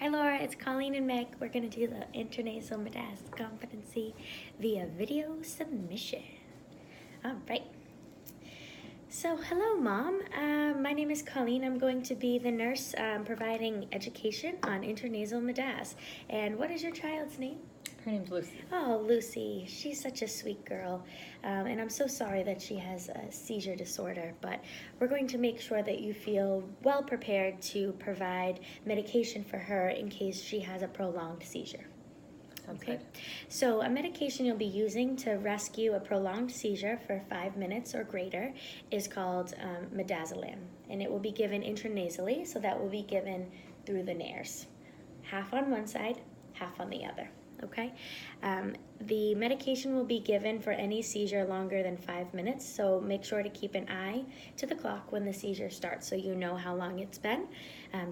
Hi Laura, it's Colleen and Meg. We're going to do the Intranasal Midaz Competency via video submission. All right. So hello Mom, my name is Colleen. I'm going to be the nurse providing education on intranasal Midaz. And what is your child's name? Her name's Lucy. Oh, Lucy, she's such a sweet girl, and I'm so sorry that she has a seizure disorder, but we're going to make sure that you feel well prepared to provide medication for her in case she has a prolonged seizure. Sounds Okay, good. so a medication you'll be using to rescue a prolonged seizure for 5 minutes or greater is called midazolam, and it will be given intranasally, so that will be given through the nares, half on one side, half on the other. Okay, the medication will be given for any seizure longer than 5 minutes, so make sure to keep an eye to the clock when the seizure starts so you know how long it's been.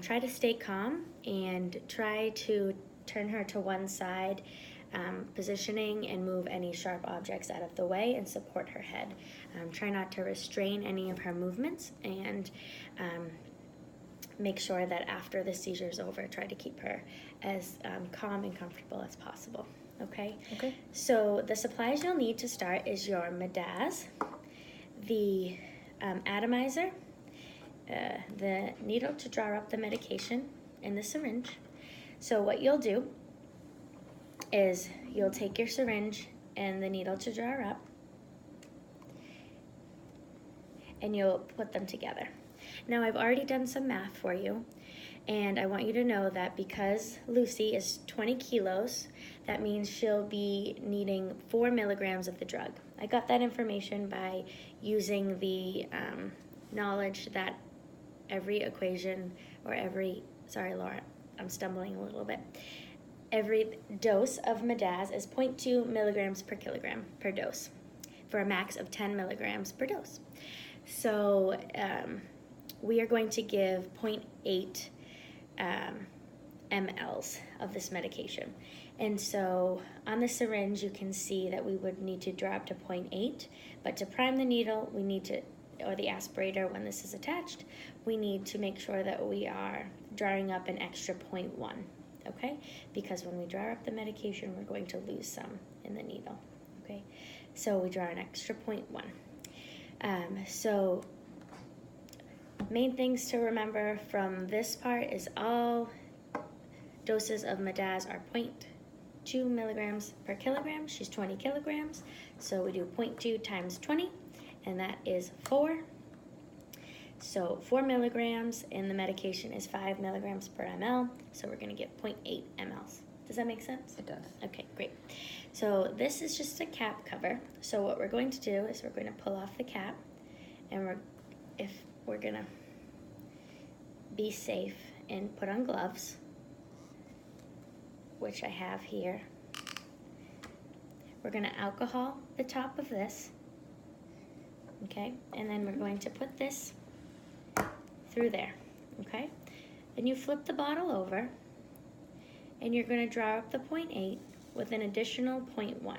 Try to stay calm and try to turn her to one side, positioning and move any sharp objects out of the way and support her head. Try not to restrain any of her movements, and make sure that after the seizure is over, try to keep her as calm and comfortable as possible. Okay? Okay. So the supplies you'll need to start is your Midaz, the atomizer, the needle to draw up the medication, and the syringe. So what you'll do is you'll take your syringe and the needle to draw up, and you'll put them together. Now I've already done some math for you, and I want you to know that because Lucy is 20 kilos, that means she'll be needing 4 milligrams of the drug. I got that information by using the knowledge that every equation, or sorry Laura, I'm stumbling a little bit. Every dose of Midaz is 0.2 milligrams per kilogram per dose, for a max of 10 milligrams per dose. So we are going to give 0.8 mLs of this medication. And so on the syringe, you can see that we would need to draw up to 0.8, but to prime the needle, we need to, or the aspirator when this is attached, we need to make sure that we are drawing up an extra 0.1, okay? Because when we draw up the medication, we're going to lose some in the needle, okay? So we draw an extra 0.1. So main things to remember from this part is all doses of Midaz are 0.2 milligrams per kilogram. She's 20 kilograms, so we do 0.2 times 20, and that is 4. So 4 milligrams, and the medication is 5 milligrams per ml, so we're going to get 0.8 mLs. Does that make sense? It does. Okay, great. So this is just a cap cover. So what we're going to do is we're going to pull off the cap, and we're going to be safe and put on gloves, which I have here. We're going to alcohol the top of this, okay? And then we're going to put this through there, okay? Then you flip the bottle over, and you're going to draw up the 0.8 with an additional 0.1.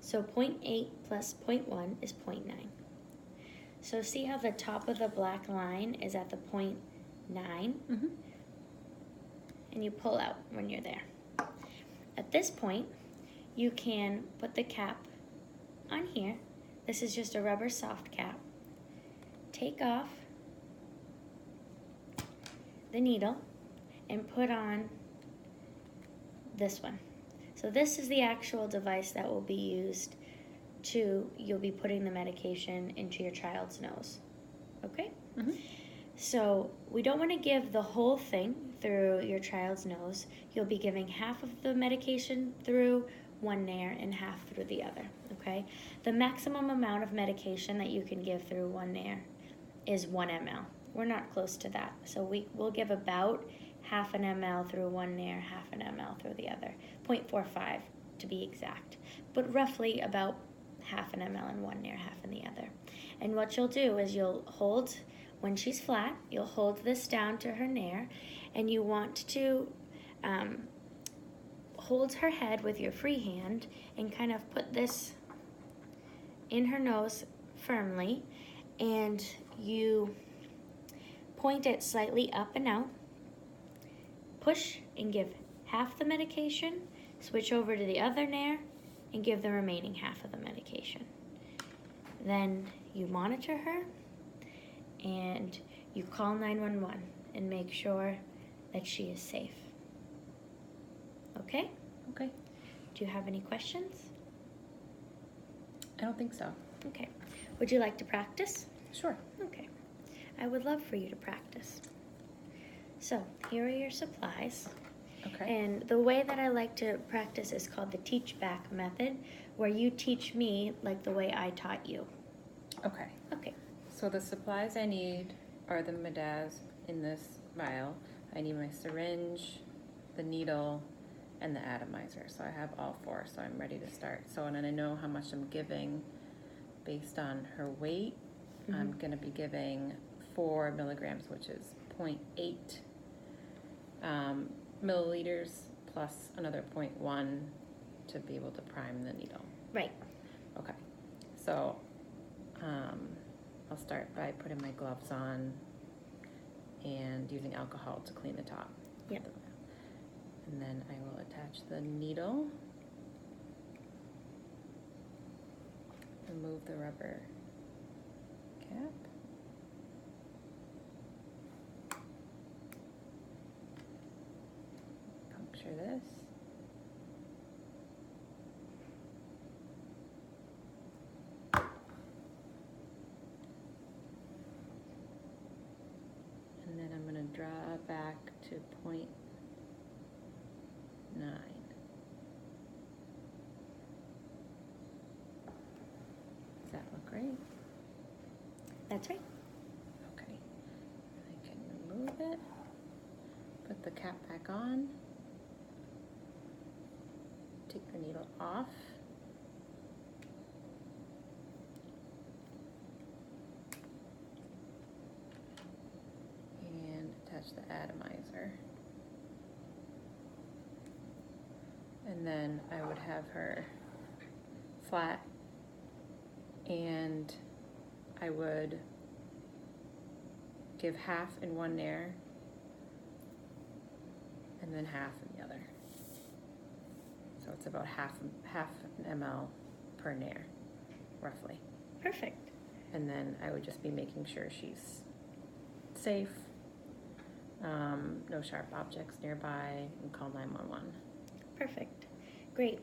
So 0.8 plus 0.1 is 0.9. So see how the top of the black line is at the 0.9? Mm-hmm. And you pull out when you're there. At this point, you can put the cap on here. This is just a rubber soft cap. Take off the needle and put on this one. So this is the actual device that will be used you'll be putting the medication into your child's nose, okay? Mm-hmm. So we don't want to give the whole thing through your child's nose. You'll be giving half of the medication through one nare and half through the other, okay? The maximum amount of medication that you can give through one nare is 1 ml. We're not close to that, so we'll give about half an ml through one nare, half an ml through the other, 0.45 to be exact, but roughly about half an ml in one nare, half in the other. And what you'll do is you'll hold, when she's flat, you'll hold this down to her nare, and you want to hold her head with your free hand and kind of put this in her nose firmly, and you point it slightly up and out, push and give half the medication, switch over to the other nair, and give the remaining half of the medication. Then you monitor her and you call 911 and make sure that she is safe. Okay? Okay. Do you have any questions? I don't think so. Okay. Would you like to practice? Sure. Okay. I would love for you to practice. So, here are your supplies. Okay. And the way that I like to practice is called the teach back method, where you teach me like the way I taught you. Okay. Okay. So the supplies I need are the Midaz in this vial. I need my syringe, the needle, and the atomizer. So I have all four, so I'm ready to start. So, and then I know how much I'm giving based on her weight. I'm going to be giving 4 milligrams, which is 0.8 milliliters plus another 0.1 to be able to prime the needle. Right. Okay. So I'll start by putting my gloves on and using alcohol to clean the top. Yep. And then I will attach the needle, remove the rubber cap, puncture this, and then I'm going to draw back to 0.9. Does that look right? That's right. Okay. I can remove it, put the cap back on, take the needle off, and attach the atomizer. And then I would have her flat, and I would give half in one nair and then half in the other. So it's about half an ml per nair, roughly. Perfect. And then I would just be making sure she's safe, no sharp objects nearby, and call 911. Perfect. Great.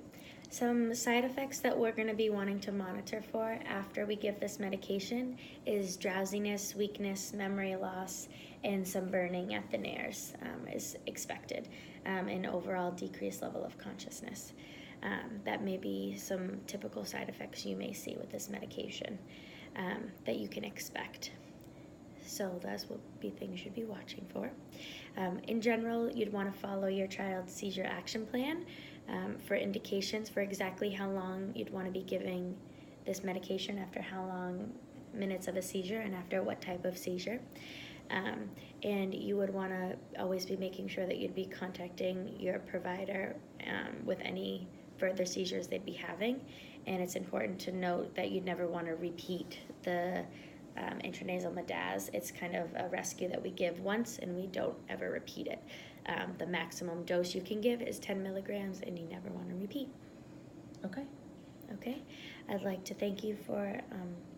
Some side effects that we're going to be wanting to monitor for after we give this medication is drowsiness, weakness, memory loss, and some burning at the nairs is expected, and overall decreased level of consciousness. That may be some typical side effects you may see with this medication that you can expect. So those will be things you'd be watching for. In general, you'd want to follow your child's seizure action plan for indications for exactly how long you'd want to be giving this medication, after how long minutes of a seizure, and after what type of seizure. And you would want to always be making sure that you'd be contacting your provider with any further seizures they'd be having. And it's important to note that you'd never want to repeat the intranasal Midaz. It's kind of a rescue that we give once and we don't ever repeat it. The maximum dose you can give is 10 milligrams and you never want to repeat. Okay. Okay. I'd like to thank you for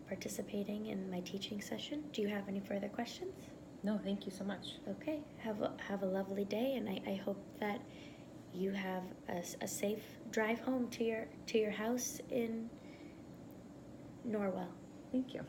participating in my teaching session. Do you have any further questions? No, thank you so much. Okay. Have a lovely day, and I hope that you have a safe drive home to your house in Norwell. Thank you.